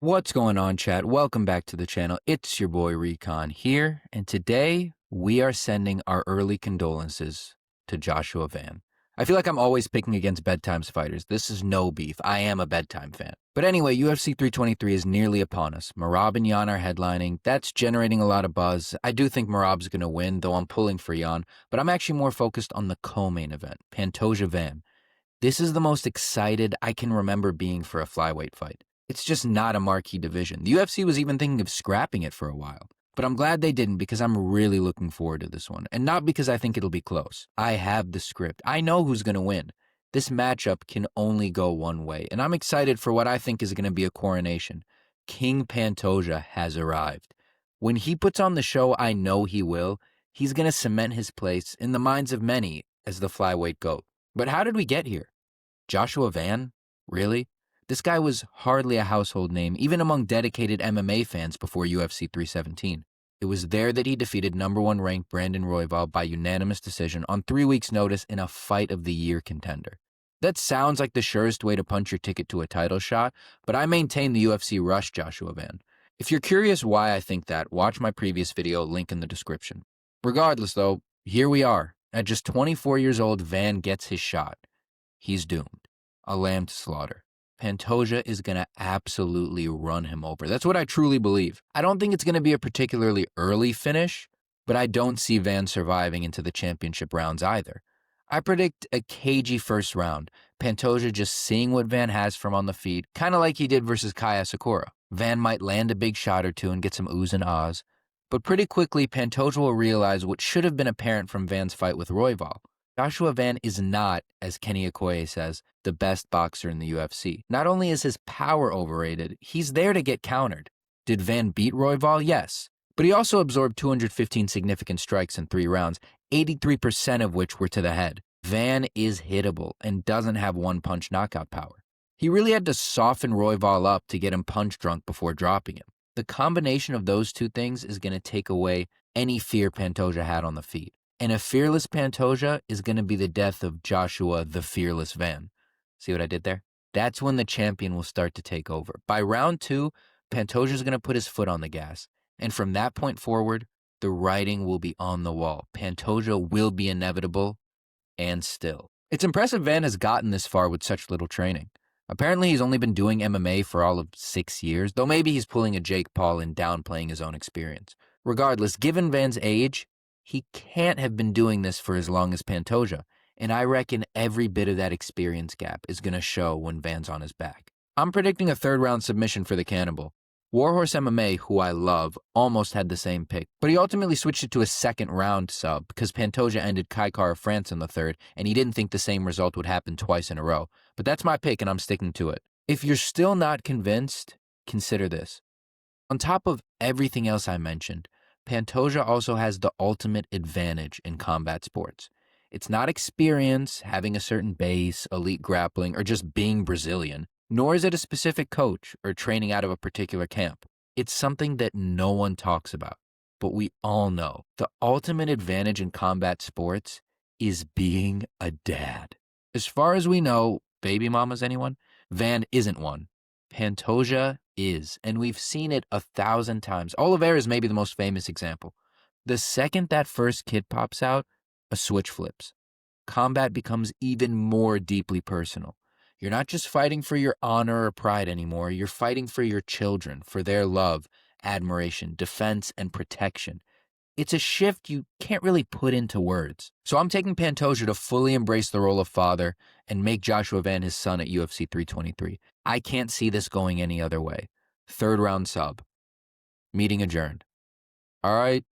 What's going on, chat? Welcome back to the channel. It's your boy Recon here, and today we are sending our early condolences to Joshua Van. I feel like I'm always picking against bedtime fighters. This is no beef. I am a bedtime fan. But anyway, UFC 323 is nearly upon us. Merab and Yan are headlining. That's generating a lot of buzz. I do think Merab's going to win, though I'm pulling for Yan, but I'm actually more focused on the co-main event, Pantoja Van. This is the most excited I can remember being for a flyweight fight. It's just not a marquee division. The UFC was even thinking of scrapping it for a while. But I'm glad they didn't because I'm really looking forward to this one. And not because I think it'll be close. I have the script. I know who's going to win. This matchup can only go one way. And I'm excited for what I think is going to be a coronation. King Pantoja has arrived. When he puts on the show, I know he will. He's going to cement his place in the minds of many as the flyweight GOAT. But how did we get here? Joshua Van? Really? This guy was hardly a household name, even among dedicated MMA fans before UFC 317. It was there that he defeated #1 ranked Brandon Royval by unanimous decision on 3 weeks' notice in a Fight of the Year contender. That sounds like the surest way to punch your ticket to a title shot, but I maintain the UFC rushed Joshua Van. If you're curious why I think that, watch my previous video, link in the description. Regardless though, here we are. At just 24 years old, Van gets his shot. He's doomed. A lamb to slaughter. Pantoja is going to absolutely run him over. That's what I truly believe. I don't think it's going to be a particularly early finish, but I don't see Van surviving into the championship rounds either. I predict a cagey first round. Pantoja just seeing what Van has from on the feet, kind of like he did versus Kaya Sakura. Van might land a big shot or two and get some oohs and ahs, but pretty quickly Pantoja will realize what should have been apparent from Van's fight with Royval. Joshua Van is not, as Kenny Okoye says, the best boxer in the UFC. Not only is his power overrated, he's there to get countered. Did Van beat Royval? Yes. But he also absorbed 215 significant strikes in 3 rounds, 83% of which were to the head. Van is hittable and doesn't have one-punch knockout power. He really had to soften Royval up to get him punch drunk before dropping him. The combination of those two things is going to take away any fear Pantoja had on the feet. And a fearless Pantoja is going to be the death of Joshua the Fearless Van. See what I did there? That's when the champion will start to take over. By round 2, Pantoja is going to put his foot on the gas. And from that point forward, the writing will be on the wall. Pantoja will be inevitable and still. It's impressive Van has gotten this far with such little training. Apparently he's only been doing MMA for all of 6 years, though maybe he's pulling a Jake Paul and downplaying his own experience. Regardless, given Van's age, he can't have been doing this for as long as Pantoja, and I reckon every bit of that experience gap is going to show when Van's on his back. I'm predicting a 3rd-round submission for the Cannibal. Warhorse MMA, who I love, almost had the same pick, but he ultimately switched it to a 2nd-round sub because Pantoja ended Kai Kara France in the 3rd, and he didn't think the same result would happen twice in a row. But that's my pick, and I'm sticking to it. If you're still not convinced, consider this. On top of everything else I mentioned, Pantoja also has the ultimate advantage in combat sports. It's not experience, having a certain base, elite grappling, or just being Brazilian, nor is it a specific coach or training out of a particular camp. It's something that no one talks about, but we all know. The ultimate advantage in combat sports is being a dad. As far as we know, baby mamas anyone? Van isn't one. Pantoja is, and we've seen it 1,000 times. Oliveira is maybe the most famous example. The second that first kid pops out, a switch flips. Combat becomes even more deeply personal. You're not just fighting for your honor or pride anymore. You're fighting for your children, for their love, admiration, defense, and protection. It's a shift you can't really put into words. So I'm taking Pantoja to fully embrace the role of father and make Joshua Van his son at UFC 323. I can't see this going any other way. 3rd-round sub. Meeting adjourned. All right,